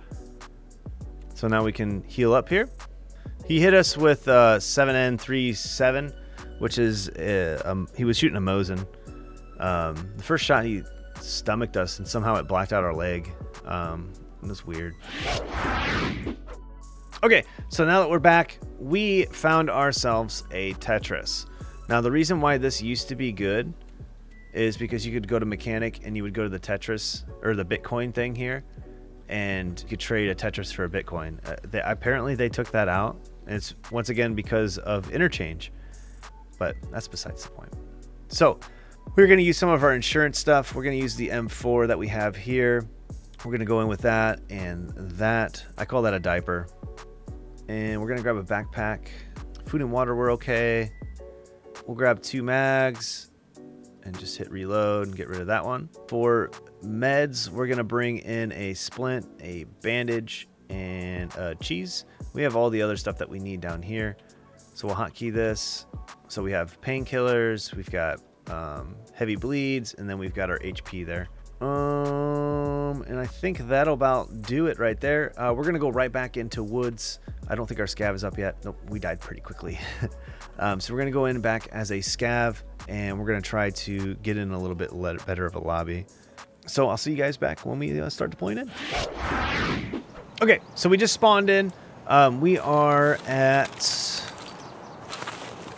So now we can heal up here. He hit us with 7N37, which is, he was shooting a Mosin. The first shot, he stomached us, and somehow it blacked out our leg. It was weird. Okay, so now that we're back, we found ourselves a Tetris. Now, the reason why this used to be good is because you could go to mechanic and you would go to the Tetris or the Bitcoin thing here, and you could trade a Tetris for a Bitcoin. Apparently they took that out, and it's once again because of interchange, but that's besides the point. So we're going to use some of our insurance stuff. We're going to use the M4 that we have here. We're going to go in with that and that. I call that a diaper. And we're going to grab a backpack. Food and water were okay. We'll grab 2 mags and just hit reload and get rid of that one. For meds, we're going to bring in a splint, a bandage, and a cheese. We have all the other stuff that we need down here. So we'll hotkey this. So we have painkillers, we've got heavy bleeds, and then we've got our HP there. And I think that'll about do it right there. We're going to go right back into woods. I don't think our scav is up yet. Nope, we died pretty quickly. So we're going to go in back as a scav, and we're going to try to get in a little bit better of a lobby. So I'll see you guys back when we start deploying in. Okay, so we just spawned in. We are at...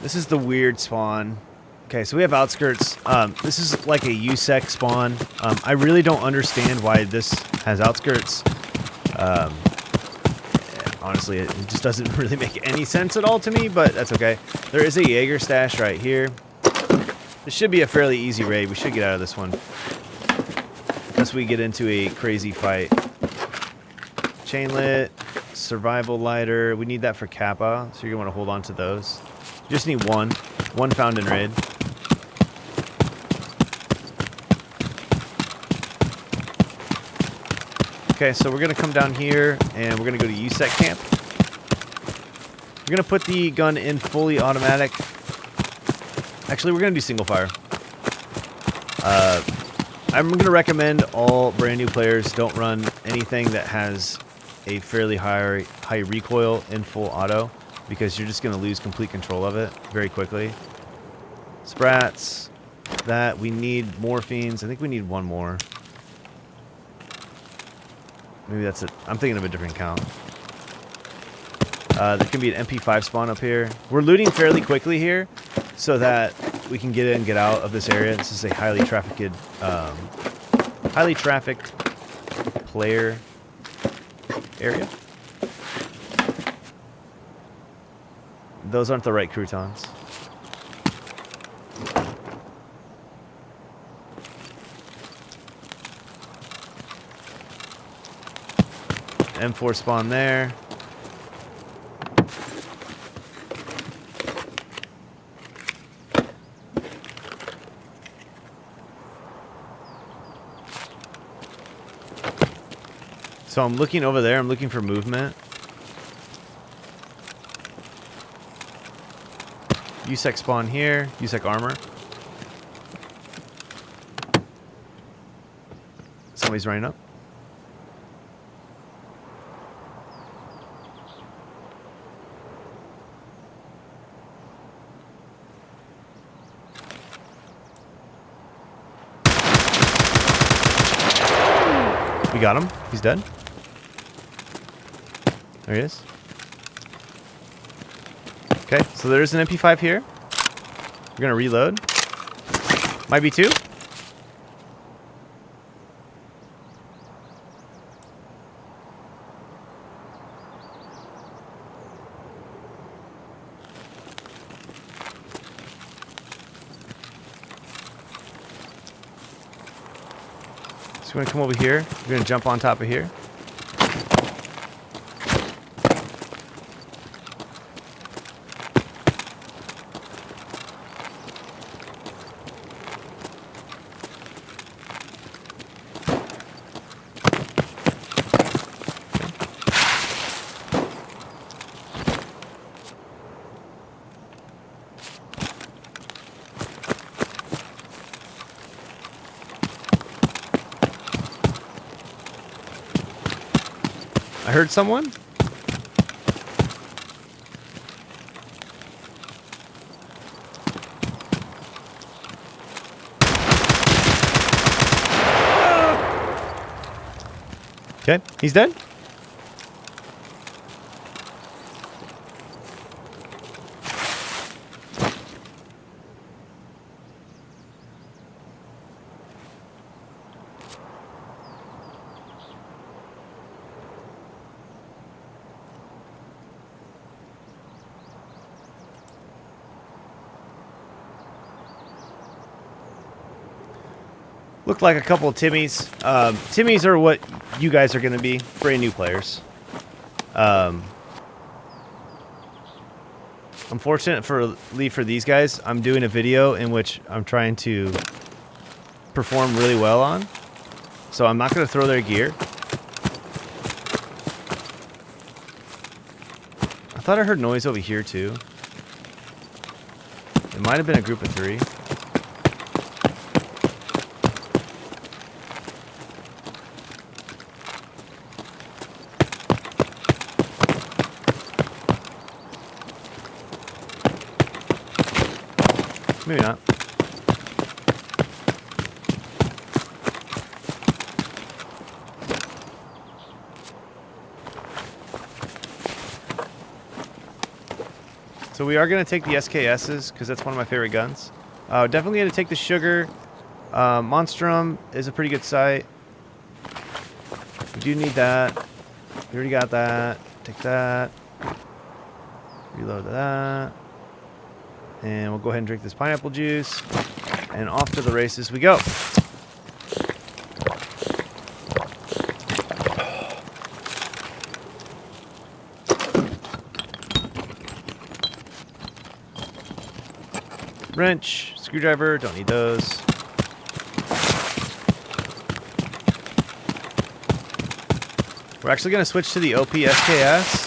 This is the weird spawn. Okay, so we have outskirts. This is like a USEC spawn. I really don't understand why this has outskirts. Honestly, it just doesn't really make any sense at all to me, but that's okay. There is a Jaeger stash right here. This should be a fairly easy raid. We should get out of this one. Unless we get into a crazy fight. Chainlit, survival lighter. We need that for Kappa, so you're going to want to hold on to those. You just need one. One found in raid. Okay, so we're going to come down here, and we're going to go to USEC camp. We're going to put the gun in fully automatic. Actually, we're going to do single fire. I'm going to recommend all brand new players don't run anything that has a fairly high recoil in full auto, because you're just going to lose complete control of it very quickly. Sprats. That. We need morphines. I think we need one more. Maybe that's it. I'm thinking of a different count. There can be an MP5 spawn up here. We're looting fairly quickly here so that we can get in and get out of this area. This is a highly trafficked player area. Those aren't the right croutons. M4 spawn there. So I'm looking over there. I'm looking for movement. USEC spawn here. USEC armor. Somebody's running up. We got him. He's dead. There he is. Okay, so there's an MP5 here. We're gonna reload. Might be two. So we're gonna come over here. We're gonna jump on top of here. I heard someone. Okay, he's dead. Looked like a couple of Timmies. Timmies are what you guys are going to be, brand new players. Unfortunately for these guys, I'm doing a video in which I'm trying to perform really well on. So I'm not going to throw their gear. I thought I heard noise over here too. It might have been a group of three. Maybe not. So we are going to take the SKSs because that's one of my favorite guns. Definitely going to take the Sugar. Monstrum is a pretty good sight. We do need that. We already got that. Take that. Reload that. And we'll go ahead and drink this pineapple juice. And off to the races we go. Wrench, screwdriver, don't need those. We're actually going to switch to the OP SKS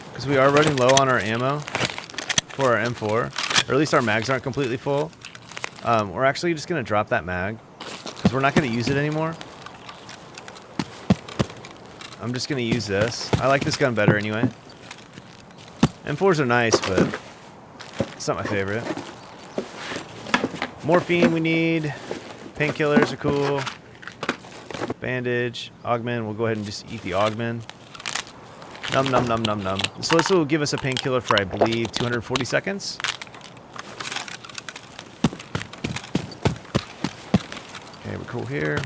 because we are running low on our ammo for our M4, or at least our mags aren't completely full. We're actually just going to drop that mag because we're not going to use it anymore. I'm just going to use this. I like this gun better anyway. M4s are nice, but it's not my favorite. Morphine we need. Painkillers are cool. Bandage. Augment. We'll go ahead and just eat the augment. Num num num num num. So this will give us a painkiller for, I believe, 240 seconds. Okay, we're cool here.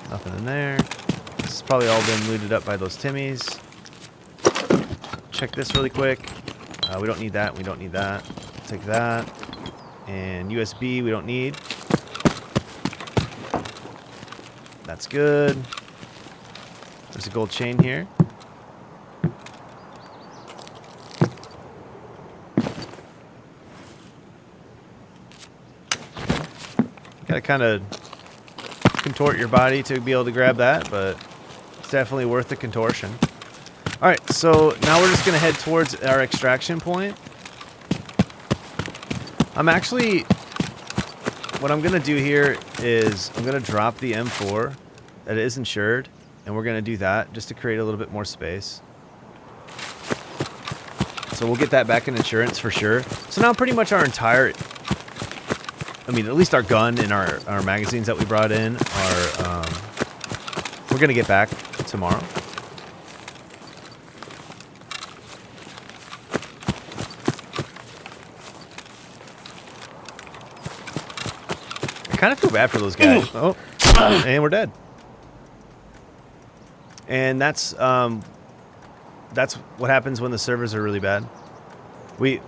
Nothing in there. This has probably all been looted up by those Timmies. Check this really quick. We don't need that. We don't need that. Take that. And USB we don't need. That's good. There's a gold chain here. Gotta kind of contort your body to be able to grab that, but it's definitely worth the contortion. Alright, so now we're just going to head towards our extraction point. What I'm going to do here is I'm going to drop the M4 that is insured, and we're going to do that just to create a little bit more space. So we'll get that back in insurance for sure. So now pretty much our entire, I mean, at least our gun and our magazines that we brought in are, we're going to get back tomorrow. I kind of feel bad for those guys. Oh, and we're dead. And that's what happens when the servers are really bad. We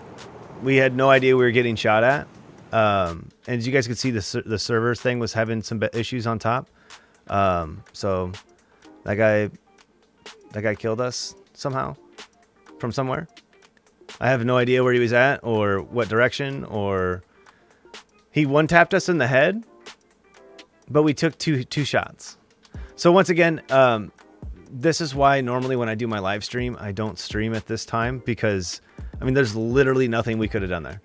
had no idea we were getting shot at. And as you guys could see, the servers thing was having some issues on top. So that guy killed us somehow from somewhere. I have no idea where he was at or what direction, or he one-tapped us in the head, but we took two shots. So once again, this is why normally when I do my live stream, I don't stream at this time, because I mean, there's literally nothing we could have done there.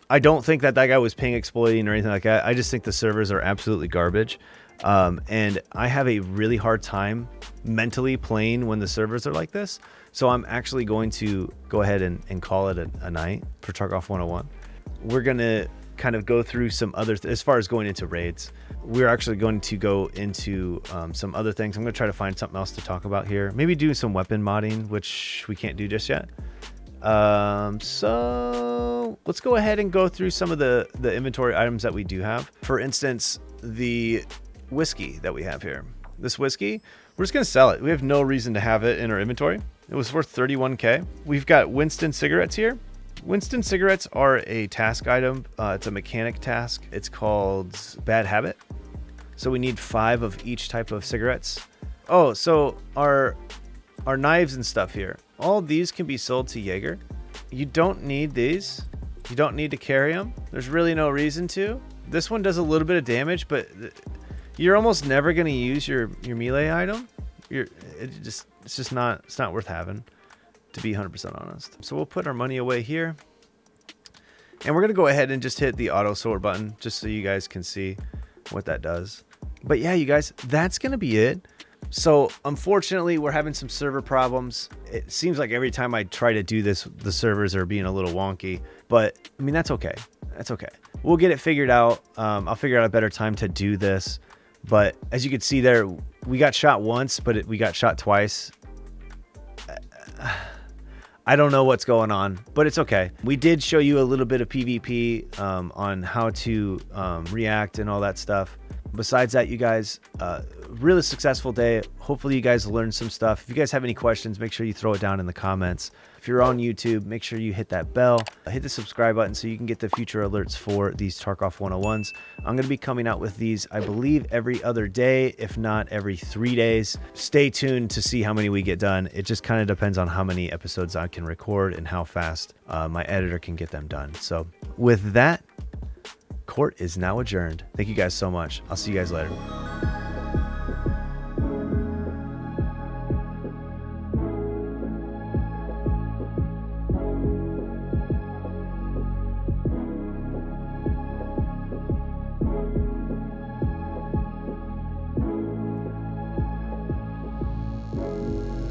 I don't think that guy was ping exploiting or anything like that. I just think the servers are absolutely garbage. And I have a really hard time mentally playing when the servers are like this. So I'm actually going to go ahead and call it a night for Tarkov 101. We're going to kind of go through some other, as far as going into raids, we're actually going to go into some other things. I'm going to try to find something else to talk about here. Maybe do some weapon modding, which we can't do just yet. So let's go ahead and go through some of the inventory items that we do have. For instance, the whiskey that we have here. This whiskey, we're just going to sell it. We have no reason to have it in our inventory. It was worth 31K. We've got Winston cigarettes here. Winston cigarettes are a task item. It's a mechanic task. It's called Bad Habit. So we need 5 of each type of cigarettes. Oh, so our knives and stuff here. All these can be sold to Jaeger. You don't need these. You don't need to carry them. There's really no reason to. This one does a little bit of damage, but you're almost never going to use your melee item. It's just not worth having, to be 100% honest. So we'll put our money away here. And we're going to go ahead and just hit the auto sort button just so you guys can see what that does. But yeah, you guys, that's going to be it. So unfortunately, we're having some server problems. It seems like every time I try to do this, the servers are being a little wonky, but I mean, that's okay. That's okay. We'll get it figured out. I'll figure out a better time to do this. But as you can see there, we got shot once, but we got shot twice. I don't know what's going on, but it's okay. We did show you a little bit of PvP on how to react and all that stuff. Besides that, you guys, really successful day. Hopefully you guys learned some stuff. If you guys have any questions, make sure you throw it down in the comments. If you're on YouTube, make sure you hit that bell, hit the subscribe button so you can get the future alerts for these Tarkov 101s. I'm going to be coming out with these, I believe, every other day, if not every 3 days. Stay tuned to see how many we get done. It just kind of depends on how many episodes I can record and how fast my editor can get them done. So with that, court is now adjourned. Thank you guys so much. I'll see you guys later.